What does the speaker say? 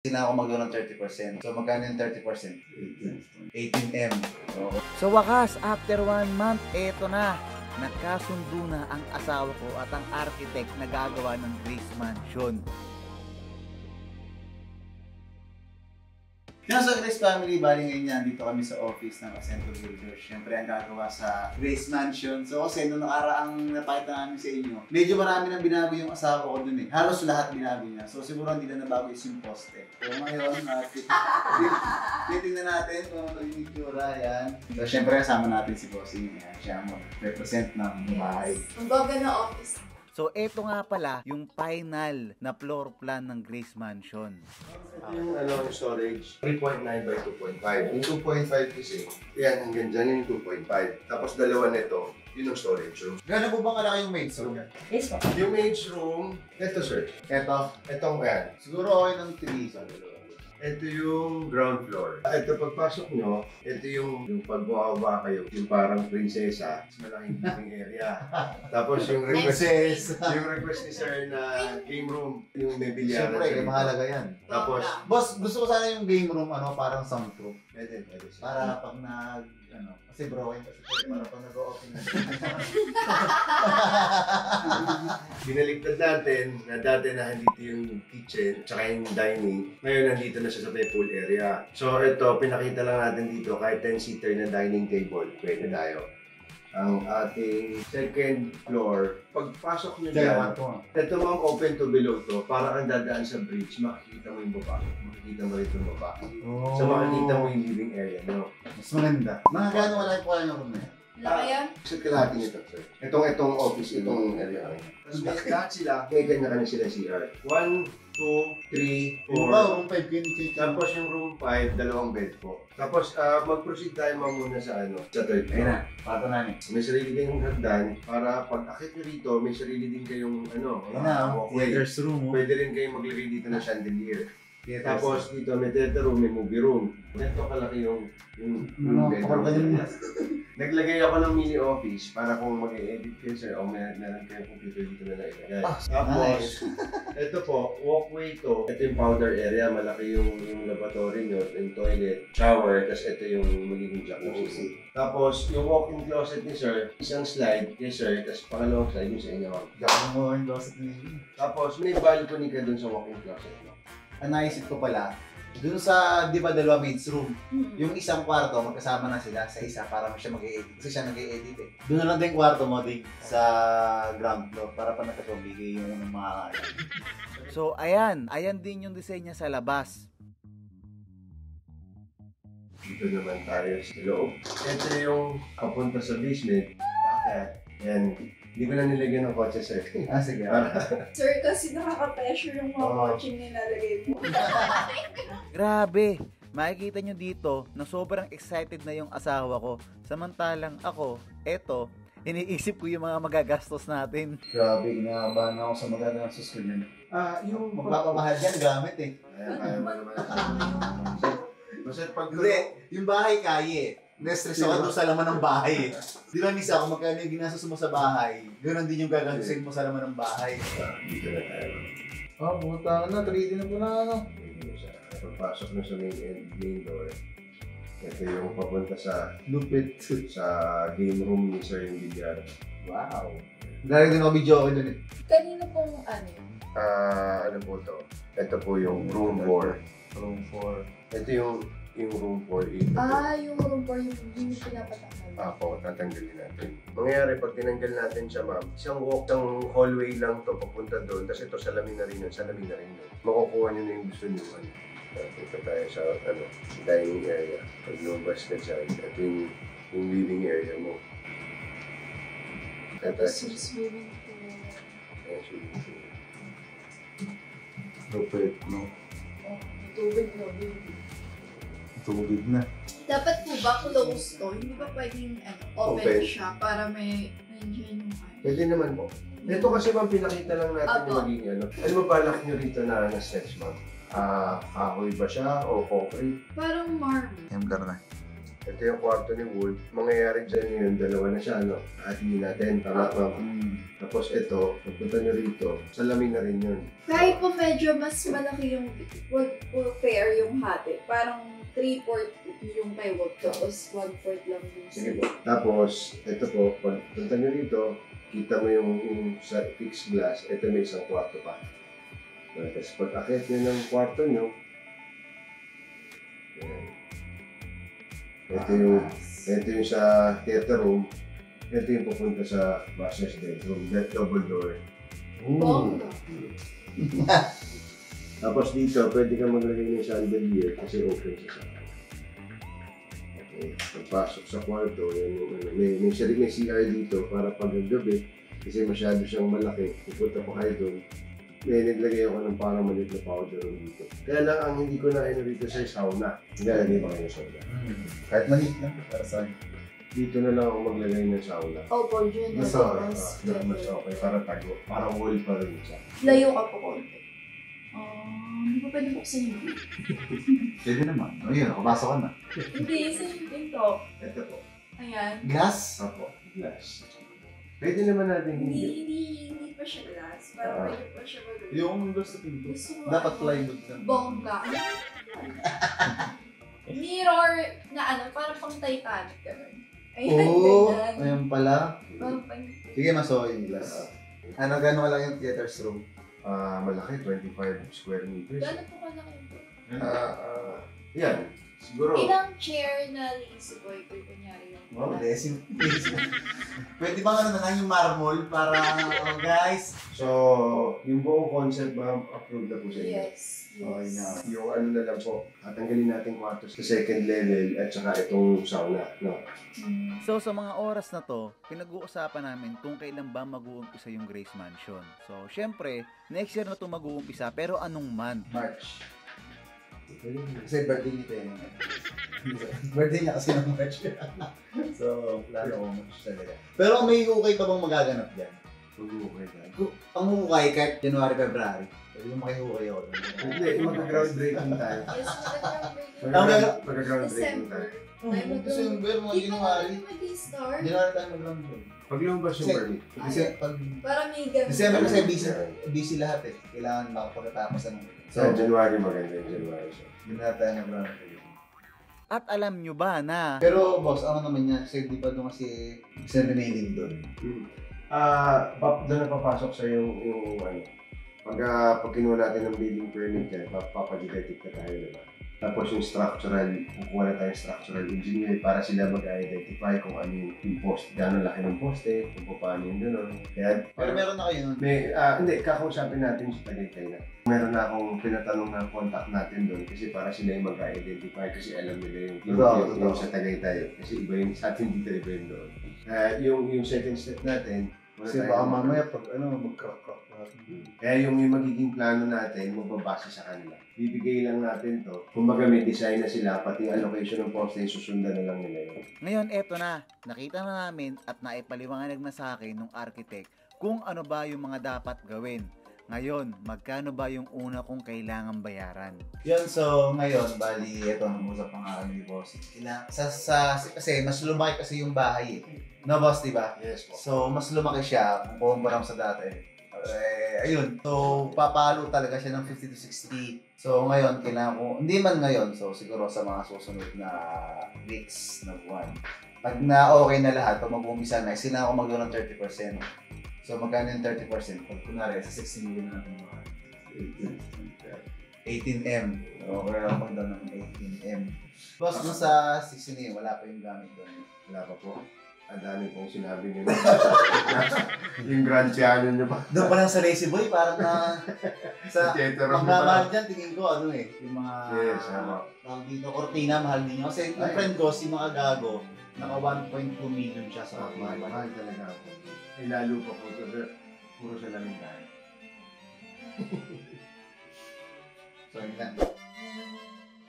Hindi na ako magawa ng 30%. So, magkano yung 30%? 18M. Sa wakas, after 1 month, eto na. Nagkasundo na ang asawa ko at ang architect na gagawa ng Grace Mansion. Yan sa Grace Family, bali ngayon yan, dito kami sa office ng Acento Builders. Siyempre ang gagawa sa Grace Mansion. So kasi nung nakaraang napakita namin sa inyo, medyo marami nang binago yung asawa ko dun eh. Halos lahat binago niya. So siguro hindi na nabago yung poste. So ngayon, titingnan natin kung ano yung itsura yan. So siyempre kasama natin si Bossing. Siya mo represent ng bahay. Ang baga na office. So eto nga pala yung final na floor plan ng Grace Mansion. Ito yung yung storage, 3.9 by 2.5. Yung 2.5 kasi, yan hanggang dyan yung 2.5. Tapos dalawa nito, yun ang storage room. Gano'n po bang kalaki yung maid's room? Yes po. Yung maid's room, ito sir. Itong yan. Siguro okay ng 3 sa dalawa. Ito yung ground floor. Ito pagpasok nyo, ito yung pagbababa kayo, yung parang prinsesa, malaking living area. Tapos yung request ni sir na game room, yung may bilyaran. Siyempre, mahalaga yan. Tapos, Boss, gusto ko sana yung game room, parang soundproof. pwede. Para pag kasi broken kasi para pag nag-o-open na. Binaligtad natin na dati na nandito yung kitchen tsaka yung dining. Ngayon nandito na siya sa may pool area. So ito, pinakita lang natin dito kahit 10-seater na dining table. Pwede tayo. Ang ating second floor, pagpasok nyo dyan, ito ma'am open to below to. Para kang dadaan sa bridge, makikita mo yung baba. Makikita mo rito yung baba. Oh. So makikita mo yung living area nyo. Mas maganda. Mga gano'n wala po yung room na yan. Laki yan? Sa kalahati nito, sir. Itong office, itong area. Tapos lahat sila, may kanya-kanya sila CR. 1, 2, 3, 4. Room 5 kinitich. Tapos yung room 5, dalawang bed po. Tapos mag-proceed tayo muna sa sa third Ayun na, floor. pato namin. May sarili kayong hagdan para pag akit nyo rito, may sarili din kayong Ayun na, walkway. theater's room. Pwede rin kayong maglagay dito ng chandelier. Tapos dito may theater room, may movie room. Ganito kalaki yung bedroom. Naglagay ako ng mini office para kung mag-e-edit kayo sir o meron kayong computer dito na nailagay. Tapos, ito po, walkway to. Ito yung powder area, malaki yung lavatory nyo, yung toilet, shower, tapos ito yung magiging jacuzzi. Tapos, yung walk-in closet ni sir, isang slide, yes sir, tapos pangalawang slide yung sa inyo. Gawin mo yung closet niyo. Tapos, may balcony ka dun sa walk-in closet mo. Ang naisip ko pala, dun sa, di ba, dalawa maid's room, yung isang kwarto, magkasama na sila sa isa para siya mag-i-edit. Kasi siya nag-i-edit eh. Doon na lang din kwarto mo, dig, sa ground floor para pa nakatubigay yung mga So ayan din yung design niya sa labas. Dito naman tayo sa loob. Ito yung papunta sa basement. Bakit? Yan. Hindi ko na nilagyan ng kotse, sir. sige. Sir, kasi nakaka-pressure yung mga coaching nilalagay mo. Grabe! Makikita nyo dito na sobrang excited na yung asawa ko. Samantalang ako, eto, iniisip ko yung mga magagastos natin. Grabe, inaabahan ako sa magagastos ko dyan. Yung Magpapamahal yan, gamit eh. Kaya naman. Basta pag Yung bahay kaya eh. Na-stress ako doon sa laman ng bahay eh. Di ba misa ako magkano yung ginastos mo sa bahay, ganoon din yung gagastusin mo sa laman ng bahay. Dito na tayo. Buta na, 3D na po na Pagpasok na sa main door, ito yung papunta sa lupit. sa game room ni Sir yung bilyar. Wow. Dahil din ako video ako dun eh. Kanino pong Ano po to? Ito po yung room 4. Room 4. Ito yung room 4. yung room 4 yung pinapatanggal. Po, tatanggalin natin. Mangyayari pag tinanggal natin siya, ma'am, isang hallway lang to papunta doon, tapos ito salamin na rin yun, Makukuha nyo na yung gusto nyo. Punta tayo sa dining area. Pag lumabas ka dyan, ito yung living area mo. Tapos yung swimming pool. Ayan, swimming pool. Lupit, no? Tubig na, baby. Tubig na. Dapat po ba close to? Hindi ba pwedeng open siya para may nandiyan yung Pwede naman po. Ito kasi ma'am, pinakita lang natin yung maging Ano ba balak nyo rito na sketch ma'am? Kahoy ba siya o concrete? Parang marble. Templar na. Ito yung kwarto ni Wolf. Mangyayari dyan yun, dalawa na siya, ano? Hatiin natin, tama ba? Tapos ito, pagpunta nyo rito, salamin na rin yun. Kahit po medyo mas malaki yung wag po pair yung hati. Parang 3/4 yung kay Wag, tapos 1/4 lang yung Sige po. Tapos, ito po, pagpunta nyo rito, kita mo yung sa fixed glass, ito may isang kwarto pa. Tapos pag akit nyo ng kwarto nyo, yan. Ito yung sa theater room, ito yung pupunta sa master's bedroom, that double door. Bongga. Tapos dito, pwede kang maglagay ng chandelier kasi open siya sa akin. Okay, pagpasok sa kwarto, yan yung, may CR dito para pag gabi, kasi masyado siyang malaki, pupunta pa kayo doon. May naglagay ako ng parang maliit na powder dito. Kaya lang ang hindi ko na dito sa sauna. Nilalagay ba kayo ng sauna? Kahit maliit lang, para saan. Dito na lang ako maglagay ng sauna. Opo, dyan na Mas po. Mas okay, para tago. Parang wall pa rin siya. Layo ka po konti. Hindi ko pwede buksan yung Pwede naman. O yun, nakapasok ka na. Hindi, isa yung pinto. Ito po. Ayan. Glass? Opo, glass. Pwede naman natin Hindi pa siya glass. Parang pwede pa siya mag- Yung glass sa pinto. Gusto ko Dapat plywood lang. bongga. Mirror na parang pang Titanic ganun. Ayan, Oo, ganyan. ayun pala. Parang pang... Sige, masuha yung glass. Ano, gano'n lang yung theater's room? malaki, 25 square meters. Gano'n po kalaki ito? Yan, siguro. Ilang chair na lazy boy ko kunyari yung... Wow, lesin. Pwede ba ano na lang yung marble para, guys? So, yung buong concept ba, approved na po sa inyo? Yes. Okay na. Yung ano na lang po, tatanggalin natin kwarto sa second level at saka itong sauna, no? So sa mga oras na to, pinag-uusapan namin kung kailan ba mag-uumpisa yung Grace Mansion. So syempre, next year na to mag-uumpisa, pero anong month? March. Kasi birthday nito yun. Birthday niya kasi ng March. So, plano ko March talaga. Pero may ukay pa bang magaganap dyan? Pag-uukay tayo. Ang ukay kahit January, February. Pwede mo makihukay ako. Hindi, mag-groundbreaking tayo. Yes, mag-groundbreaking. Mag-groundbreaking tayo. December, mga Hindi pa January. kami mag-start. January tayo mag-groundbreak. Pag lumabas yung permit. Kasi pag Parang may ganun. December kasi busy lahat eh. Kailangan makapagkatapos ng So, January maganda yung January siya. January tayo mag-groundbreak. At alam nyo ba na Pero boss, ano naman niya? Kasi di ba doon kasi remaining doon? Doon na papasok sa yung ano. Pag kinuha natin ng building permit yan, papagidetic na tayo, diba? Tapos yung structural, kukuha na tayong structural engineer para sila mag-identify kung ano yung post, gano'ng laki ng poste, kung paano yung gano'n. Kaya, Pero meron na kayo nun. hindi, kakausapin natin si Tagaytay na. Meron na akong pinatanong na contact natin doon kasi para sila yung mag-identify kasi alam nila yung sa Tagaytay. Kasi iba yung sa atin dito, iba yung doon. Yung second step natin, Kasi baka mamaya pag mag-crack-crack natin. kaya yung magiging plano natin, magbabase sa kanila. Bibigay lang natin to. Kumbaga may design na sila, pati yung allocation ng poste, susundan na lang nila yun. ngayon eto na, nakita na namin at naipaliwanag na sa akin ng architect kung ano ba yung mga dapat gawin. Ngayon, magkano ba yung una kong kailangan bayaran? Yun, so ngayon, bali, ito ang usap ng aking ni boss. Kasi mas lumaki kasi yung bahay eh. No boss, di ba? Yes po. So, mas lumaki siya kung kumpara sa dati. Ayun. So, papalo talaga siya ng 50 to 60. So, ngayon, kailangan ko, hindi man ngayon, so siguro sa mga susunod na weeks na buwan. Pag na okay na lahat, pag mag-umisa na, sila ako mag-doon ng 30%. So, magkano yung 30%? Pag kunwari, sa 16 million natin mga 18M. So, okay lang pag doon ng 18M. Plus, dun sa 16M, wala pa yung gamit doon. Wala pa po. Ang dami pong sinabi nila. Yung grand piano nyo pa. Doon pa lang sa Lazy Boy, parang na sa Theater room magmamahal dyan, tingin ko ano eh, yung mga Yes, ano. dito, cortina, mahal din yun. Kasi yung friend ko, si mga gago, naka 1.2 million siya sa cortina. Mahal talaga ako. Ay lalo pa po ito, sir. Puro sa lamig tayo. So, yun lang.